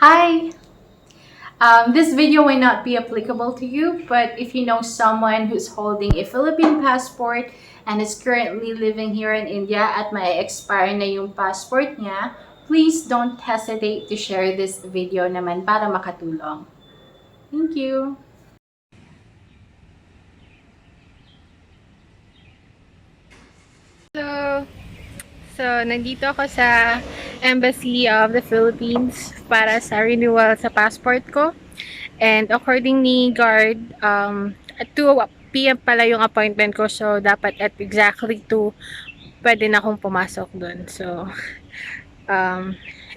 Hi! This video may not be applicable to you, but if you know someone who's holding a Philippine passport and is currently living here in India at may expire na yung passport niya, please don't hesitate to share this video naman para makatulong. Thank you! Hello! So, nandito ako sa Embassy of the Philippines para sa renewal sa passport ko. And according ni guard, at 2 p.m. pala yung appointment ko. So, dapat at exactly 2 pwede na akong pumasok dun. So,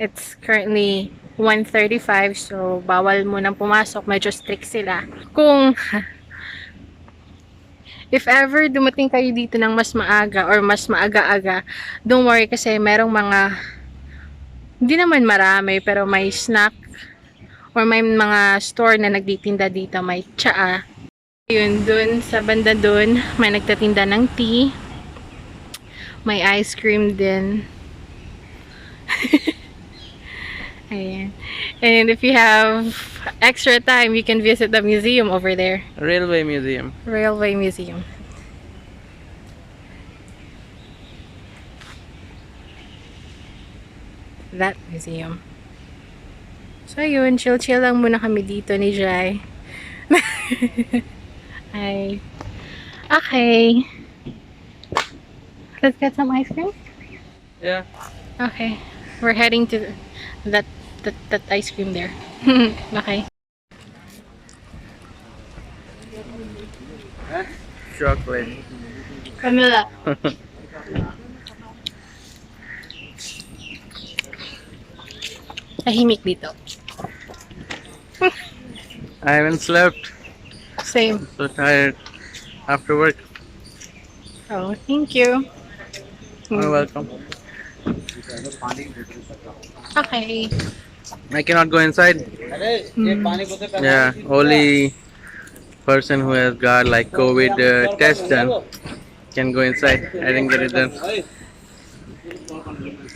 it's currently 1:35. So, bawal munang pumasok. Medyo strict sila. Kung if ever dumating kayo dito ng mas maaga or mas maaga-aga, don't worry kasi merong mga, hindi naman marami, pero may snack or may mga store na nagtitinda dito. May tsaa. Yun, dun sa banda dun, may nagtatinda ng tea. May ice cream din. Ayan. And if you have extra time, you can visit the museum over there. Railway Museum. Railway Museum. That museum. So, yun. Chill-chill lang muna kami dito ni Jai. Hi. Okay. Let's get some ice cream? Yeah. Okay. We're heading to that ice cream there. Okay. Chocolate. Camila. Tahimik dito. I haven't slept. Same. So tired after work. Oh, thank you. You're welcome. Okay. I cannot go inside. Yeah, only person who has got like COVID test done can go inside. I didn't get it done.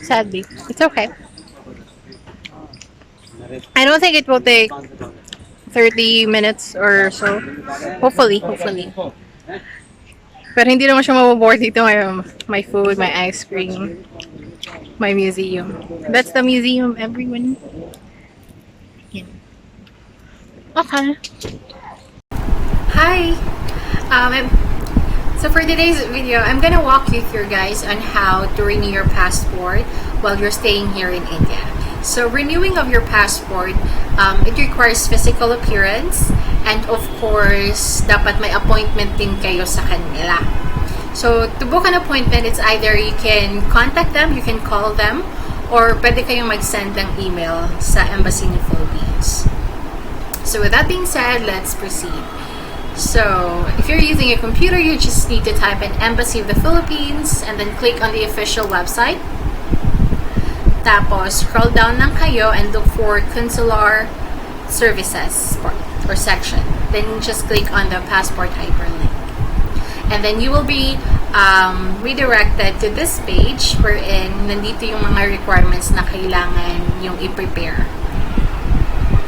Sadly. It's okay. I don't think it will take 30 minutes or so. Hopefully. Pero hindi naman siya mabobore dito ngayon. My food, my ice cream, my museum. That's the museum, everyone. Yeah. Okay. Hi! So for today's video, I'm gonna walk you through, guys, on how to renew your passport while you're staying here in India. So renewing of your passport, it requires physical appearance, and of course, dapat may appointment din kayo sa kanila. So to book an appointment, it's either you can contact them, you can call them, or pwede kayong mag-send ng email sa Embassy ng Philippines. So with that being said, let's proceed. So if you're using a computer, you just need to type in Embassy of the Philippines and then click on the official website. Tapos, scroll down lang kayo and look for Consular Services or section. Then, just click on the passport hyperlink. And then, you will be redirected to this page wherein nandito yung mga requirements na kailangan yung i-prepare.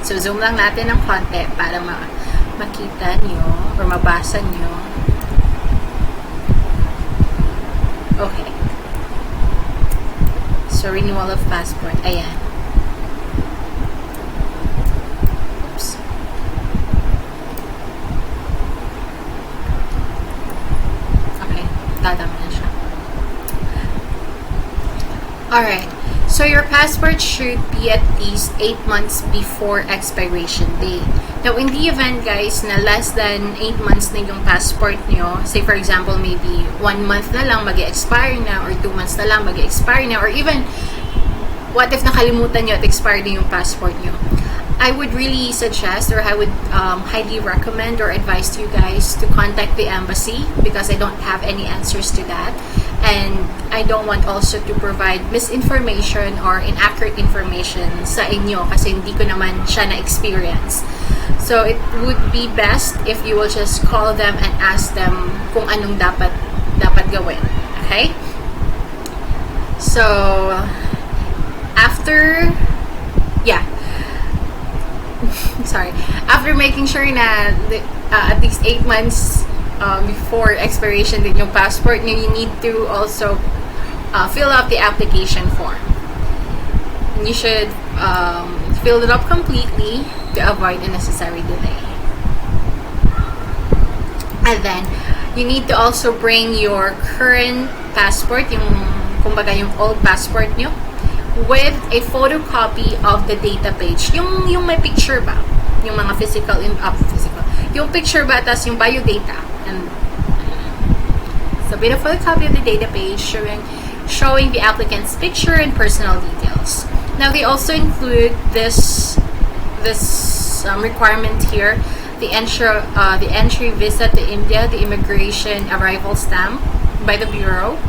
So, zoom lang natin ng konti para makita nyo or mabasa nyo. Okay. So, renewal of passport. Ayan. Oops. Okay. Tatama na siya. Alright. So, your passport should be at least 8 months before expiration date. Now, in the event, guys, na less than 8 months na yung passport nyo, say for example, maybe 1 month na lang mag-expire na, or 2 months na lang mag-expire na, or even, what if nakalimutan nyo at expired na yung passport nyo? I would really suggest, or I would highly recommend or advise you guys to contact the embassy because I don't have any answers to that. And I don't want also to provide misinformation or inaccurate information sa inyo kasi hindi ko naman siya na-experience. So, it would be best if you will just call them and ask them kung anong dapat gawin. Okay? So, after, yeah. after making sure na at least 8 months before expiration din yung passport nyo, you need to also fill out the application form. And you should fill it up completely to avoid unnecessary delay. And then, you need to also bring your current passport, yung kumbaga yung old passport nyo, with a photocopy of the data page. Yung may picture ba? Yung mga physical, yung picture ba, tas yung biodata. And so, with a photocopy of the data page showing the applicant's picture and personal details. Now, they also include this requirement here, the entry visa to India, the immigration arrival stamp by the Bureau,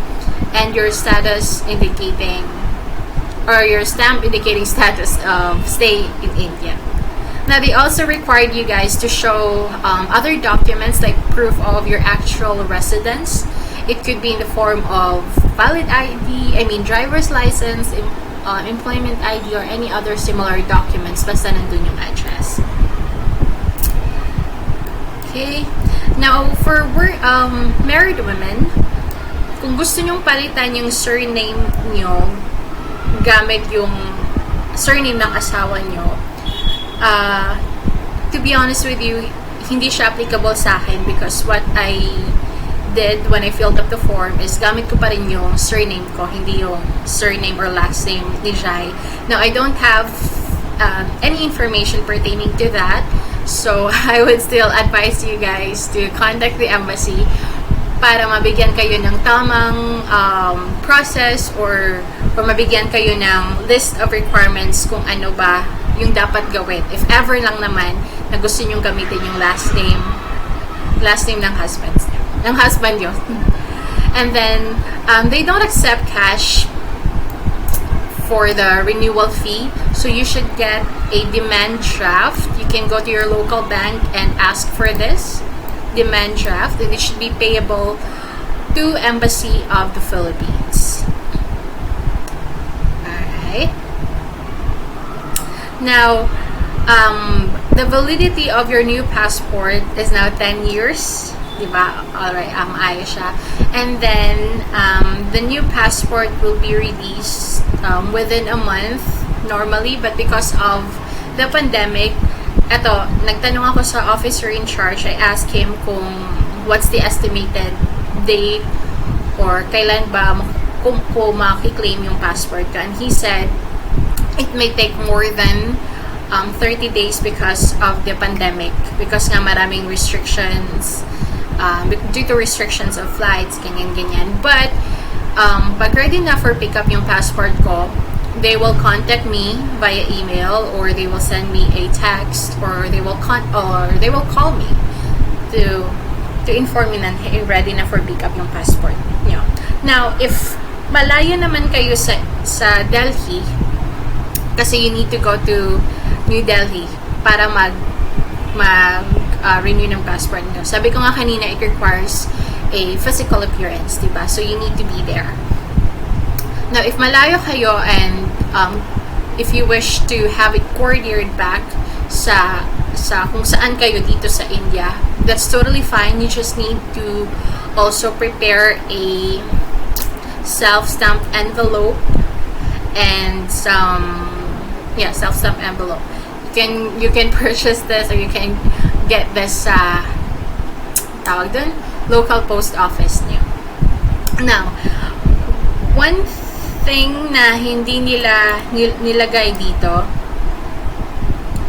and your status indicating, or your stamp indicating status of stay in India. Now, they also required you guys to show other documents like proof of your actual residence. It could be in the form of valid ID, driver's license, employment ID, or any other similar documents basta nandun yung address. Okay. Now, for married women, kung gusto nyong palitan yung surname nyo gamit yung surname ng asawa nyo, to be honest with you, hindi siya applicable sa akin because what I did when I filled up the form is gamit ko pa rin yung surname ko, hindi yung surname or last name ni Jai. Now, I don't have any information pertaining to that, so I would still advise you guys to contact the embassy para mabigyan kayo ng tamang process or mabigyan kayo ng list of requirements kung ano ba yung dapat gawin. If ever lang naman na gusto nyong gamitin yung last name ng husband nyo. And then, they don't accept cash for the renewal fee, so you should get a demand draft. You can go to your local bank and ask for this demand draft, and it should be payable to Embassy of the Philippines. Alright. Now, the validity of your new passport is now 10 years. Diba? Alright, ayos siya. And then, the new passport will be released within a month normally, but because of the pandemic, nagtanong ako sa officer in charge. I asked him kung what's the estimated date or kailan ba kung maki-claim yung passport ka. And he said it may take more than 30 days because of the pandemic, because nga maraming restrictions due to restrictions of flights, ganyan. But pag ready na for pick up yung passport ko, they will contact me via email, or they will send me a text, or they will call me to inform me na hey, ready na for pick up yung passport nyo. Now, if malayo naman kayo sa Delhi, kasi you need to go to New Delhi para renew ng passport nyo. Sabi ko nga kanina, it requires a physical appearance, diba? So you need to be there. Now, if malayo kayo and if you wish to have it couriered back sa kung saan kayo dito sa India, that's totally fine. You just need to also prepare a self-stamped envelope and self-stamped envelope. You can purchase this, or you can get this tawag dun, local post office niyo. Now, one thing na hindi nila nilagay dito,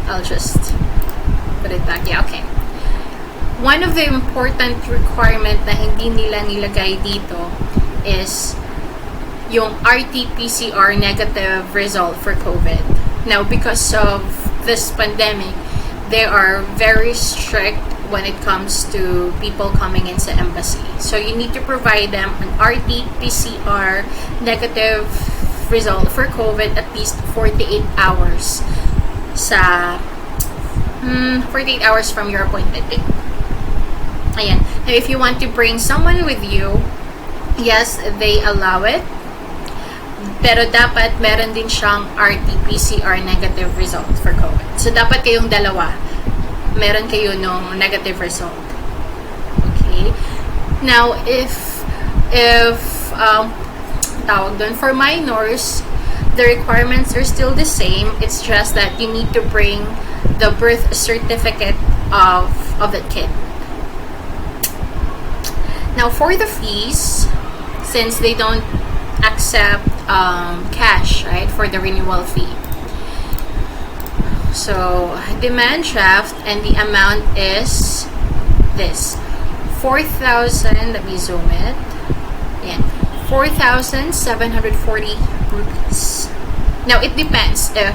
I'll just put it back. Yeah, okay. One of the important requirement na hindi nila nilagay dito is yung RT-PCR negative result for COVID. Now, because of this pandemic, they are very strict when it comes to people coming in sa embassy. So, you need to provide them an RT-PCR negative result for COVID at least 48 hours 48 hours from your appointment date. Ayan. Now, if you want to bring someone with you, yes, they allow it. Pero dapat meron din siyang RT-PCR negative result for COVID. So, dapat kayong dalawa meron kayo nung negative result. Okay? Now, if tawag doon, for minors, the requirements are still the same. It's just that you need to bring the birth certificate of the kid. Now, for the fees, since they don't accept cash, right, for the renewal fee. So, demand draft, and the amount is this. 4,000, let me zoom it. Ayan. 4,740 rupees. Now, it depends if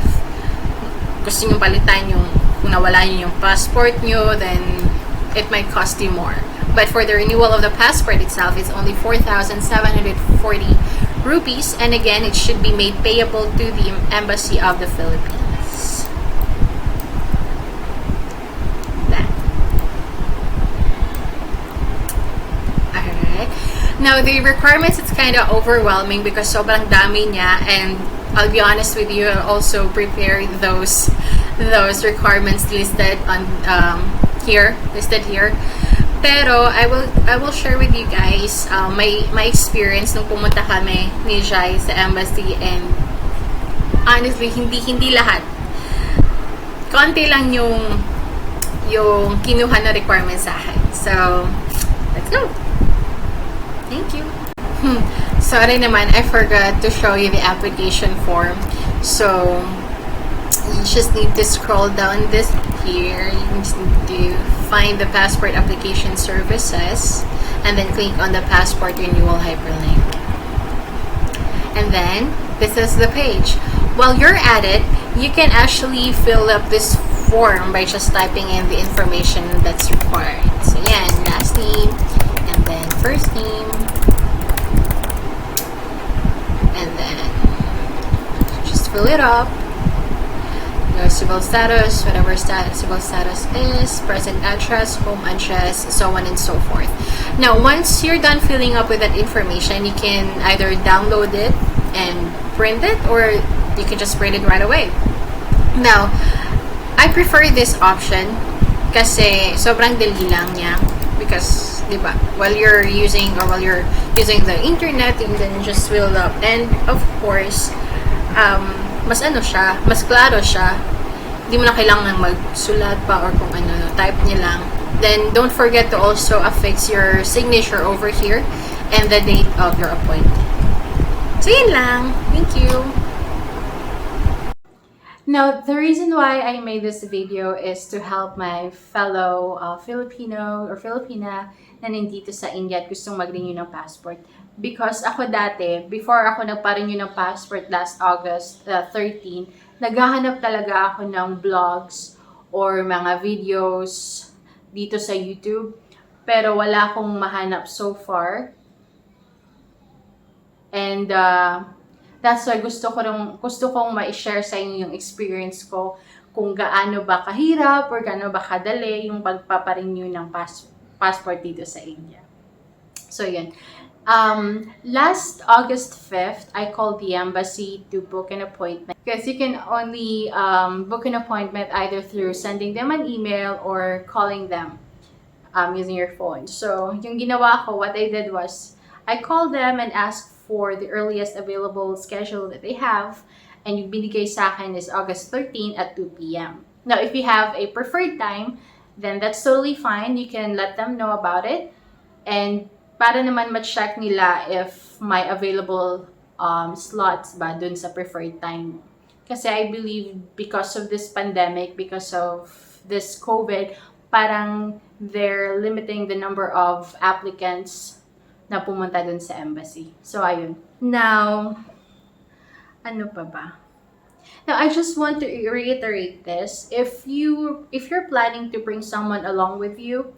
gusto nyo palitan yung, kung nawala nyo yung passport nyo, then it might cost you more. But for the renewal of the passport itself, it's only 4,740 rupees. And again, it should be made payable to the Embassy of the Philippines. That. Alright. Now, the requirements, it's kind of overwhelming because sobrang dami niya. And I'll be honest with you, I'll also prepare those requirements listed on listed here. Pero I will share with you guys my experience nung pumunta kami ni Jai sa embassy, and honestly hindi lahat. Konti lang yung kinuha na requirements sa akin. So, let's go. Thank you. Sorry naman, I forgot to show you the application form. So, you just need to scroll down this here. You just need to find the passport application services and then click on the passport renewal hyperlink. And then, this is the page. While you're at it, you can actually fill up this form by just typing in the information that's required. So, yan, last name, and then first name, and then just fill it up. Your civil status, whatever civil status is, present address, home address, so on and so forth. Now, once you're done filling up with that information, you can either download it and print it, or you can just print it right away. Now, I prefer this option kasi sobrang dali lang niya, because, di ba, while you're using the internet, you can just fill up, and of course, mas klaro siya. Hindi mo na kailangan magsulat pa or kung ano, type niya lang. Then, don't forget to also affix your signature over here and the date of your appointment. So, yun lang. Thank you. Now, the reason why I made this video is to help my fellow Filipino or Filipina na nandito sa India at gustong mag-renew ng passport. Because ako dati, before ako nagpa-renew ng passport last August 13, naghahanap talaga ako ng vlogs or mga videos dito sa YouTube. Pero wala akong mahanap so far. And that's why gusto kong ma-share sa inyo yung experience ko kung gaano ba kahirap or gaano ba kadali yung pagpaparenew ng passport dito sa India. So, yun. Last August 5th, I called the embassy to book an appointment. Because you can only book an appointment either through sending them an email or calling them using your phone. So, yung ginawa ko, what I did was, I called them and asked for the earliest available schedule that they have. And yung binigay sa akin is August 13 at 2 p.m. Now, if you have a preferred time, then that's totally fine. You can let them know about it. And para naman ma-check nila if may available slots ba dun sa preferred time. Kasi I believe because of this pandemic, because of this COVID, parang they're limiting the number of applicants na pumunta dun sa embassy. So, ayun. Now, ano pa ba? Now, I just want to reiterate this. If you're planning to bring someone along with you,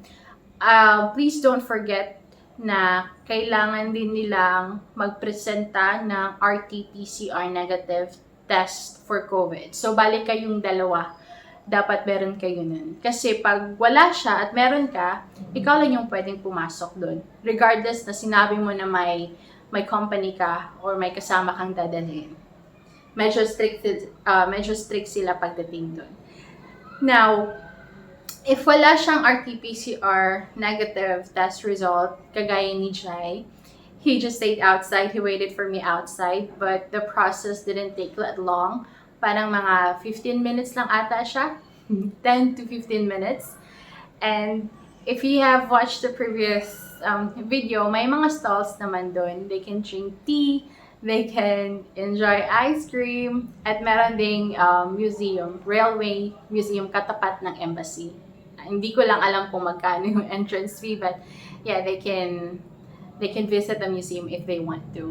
please don't forget na kailangan din nilang magpresenta ng RT-PCR negative test for COVID. So, balik kayong dalawa. Dapat meron kayo nun. Kasi pag wala siya at meron ka, ikaw lang yung pwedeng pumasok doon. Regardless na sinabi mo na may company ka or may kasama kang dadalhin. Medyo strict sila pagdating doon. Now, If wala siyang RT-PCR negative test result, kagaya ni Jai, he just stayed outside. He waited for me outside, but the process didn't take that long. Parang mga 15 minutes lang ata siya. 10 to 15 minutes. And if you have watched the previous video, may mga stalls naman doon. They can drink tea, they can enjoy ice cream, at meron ding museum, railway museum katapat ng embassy. Hindi ko lang alam kung magkano yung entrance fee, but yeah, they can visit the museum if they want to.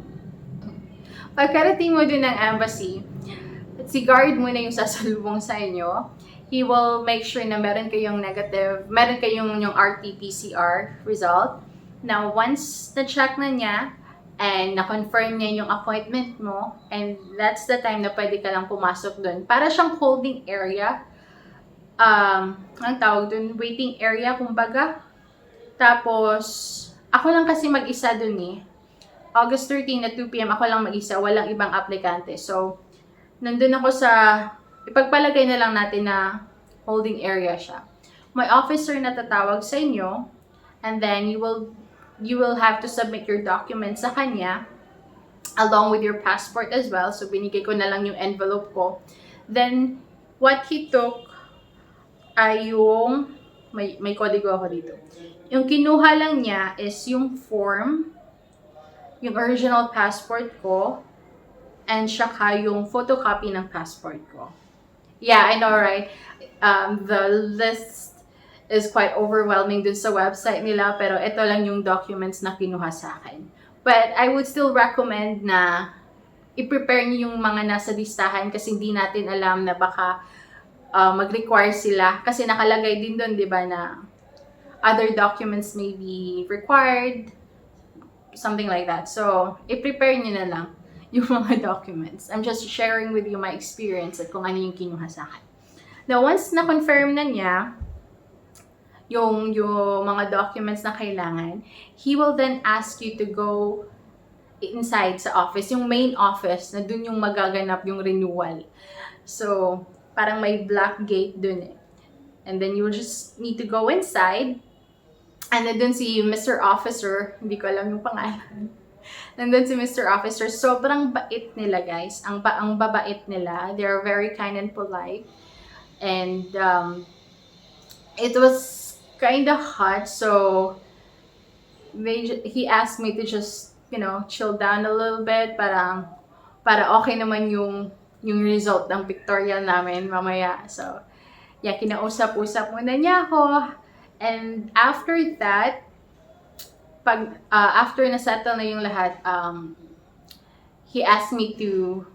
Pagkarating mo dun ng embassy, si guard muna yung sasalubong sa inyo. He will make sure na meron kayong yung RT-PCR result. Now, once na-check na niya, and na-confirm niya yung appointment mo, and that's the time na pwede ka lang pumasok dun. Para siyang holding area. Ang tawag dun, waiting area, kumbaga. Tapos, ako lang kasi mag-isa dun eh. August 13 at 2 p.m. ako lang mag-isa, walang ibang aplikante. So, nandun ako sa, ipagpalagay na lang natin na holding area siya. May officer na tatawag sa inyo, and then you will have to submit your documents sa kanya, along with your passport as well. So, binigay ko na lang yung envelope ko. Then, what he took ay yung, may kodigo ako dito. Yung kinuha lang niya is yung form, yung original passport ko, and saka yung photocopy ng passport ko. Yeah, I know, right? The list is quite overwhelming dun sa website nila, pero ito lang yung documents na kinuha sa akin. But I would still recommend na i-prepare niyo yung mga nasa listahan kasi hindi natin alam na baka mag-require sila. Kasi nakalagay din doon, di ba, na other documents may be required, something like that. So, i-prepare niyo na lang yung mga documents. I'm just sharing with you my experience at kung ano yung kinuha sa akin. Now, once na-confirm na niya yung mga documents na kailangan, he will then ask you to go inside sa office, yung main office, na dun yung magaganap yung renewal. So, parang may black gate dun eh. And then you will just need to go inside. And then dun si Mr. Officer, hindi ko alam yung pangalan. Nandun si Mr. Officer, sobrang bait nila guys. Ang babait nila. They are very kind and polite. And it was kind of hot, so he asked me to just, chill down a little bit para okay naman yung result ng pictorial namin mamaya. So, yeah, kinausap-usap muna niya ako. And after that, after na-settle na yung lahat, he asked me to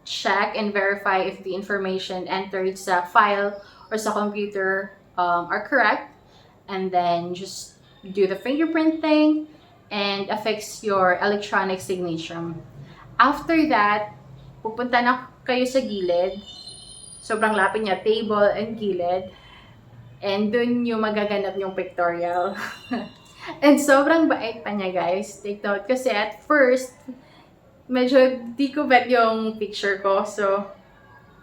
check and verify if the information entered sa file or sa computer are correct. And then just do the fingerprinting and affix your electronic signature. After that, pupunta na kayo sa gilid. Sobrang lapit niya, table and gilid. And dun yung magaganap yung pictorial. And sobrang bait pa niya, guys. Take note. Kasi at first, medyo di ko bet yung picture ko. So,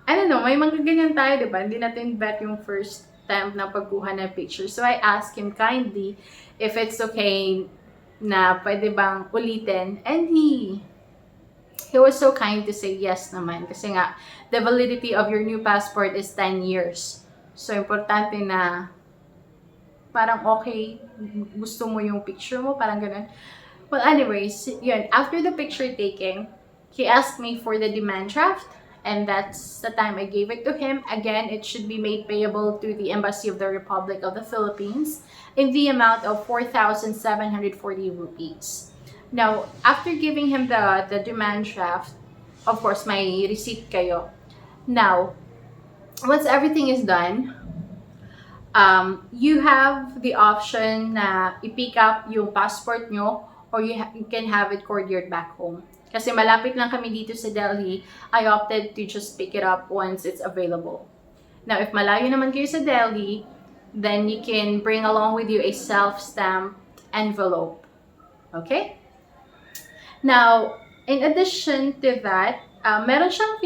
I don't know, may mga ganyan tayo, diba? Hindi natin bet yung first time na pagkuha ng picture. So, I asked him kindly if it's okay na pwede bang ulitin. And he was so kind to say yes naman. Kasi nga, the validity of your new passport is 10 years. So, importante na parang okay, gusto mo yung picture mo, parang ganun. Well, anyways, yun, after the picture taking, he asked me for the demand draft, and that's the time I gave it to him. Again, it should be made payable to the Embassy of the Republic of the Philippines in the amount of 4,740 rupees. Now, after giving him the demand draft, of course, may receipt kayo. Now, once everything is done, you have the option na i-pick up yung passport nyo, or you can have it couriered back home. Kasi malapit lang kami dito sa Delhi, I opted to just pick it up once it's available. Now, if malayo naman kayo sa Delhi, then you can bring along with you a self-stamped envelope. Okay? Now, in addition to that, meron siyang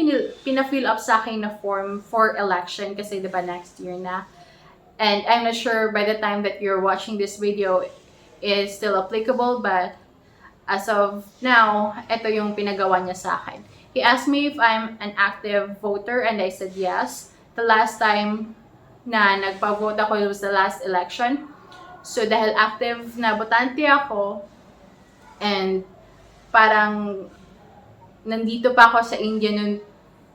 pina-fill up sa akin na form for election kasi diba next year na. And I'm not sure by the time that you're watching this video is still applicable, but as of now, ito yung pinagawa niya sa akin. He asked me if I'm an active voter and I said yes. The last time na nagpa-vote ako, it was the last election. So dahil active na botante ako and parang nandito pa ako sa India noon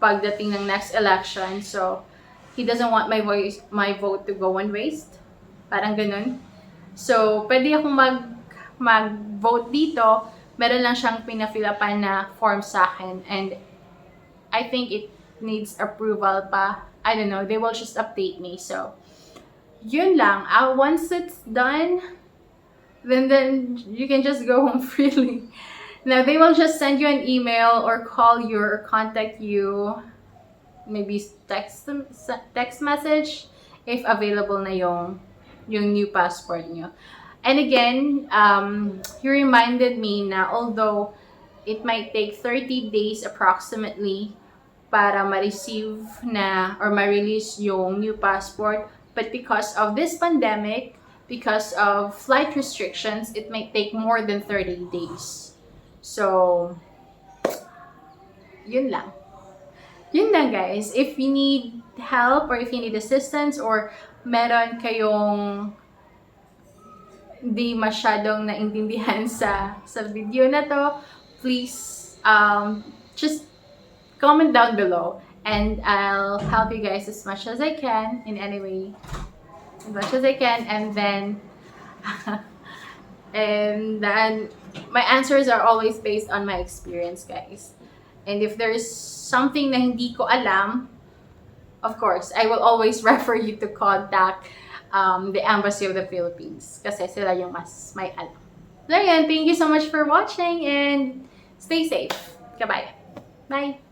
pagdating ng next election. So he doesn't want my vote to go unwaste. Parang ganun. So pwede akong mag-vote dito. Meron lang siyang pina-PHILIPPINE na form sa akin. And I think it needs approval pa. I don't know. They will just update me. So, yun lang. Once it's done, then you can just go home freely. Now, they will just send you an email or call you or contact you. Maybe text message if available na yung new passport nyo. And again, he reminded me na although it might take 30 days approximately para ma-receive na or ma-release yung new passport, but because of this pandemic, because of flight restrictions, it might take more than 30 days. So, yun lang. Yun lang guys. If you need help or if you need assistance or meron kayong di masyadong naintindihan sa video na to, please just comment down below and I'll help you guys as much as I can in any way, as much as I can, and then my answers are always based on my experience, guys. And if there's something na hindi ko alam, of course, I will always refer you to contact the Embassy of the Philippines kasi sila yung mas may alam. So, ayan, thank you so much for watching and stay safe. Goodbye. Bye.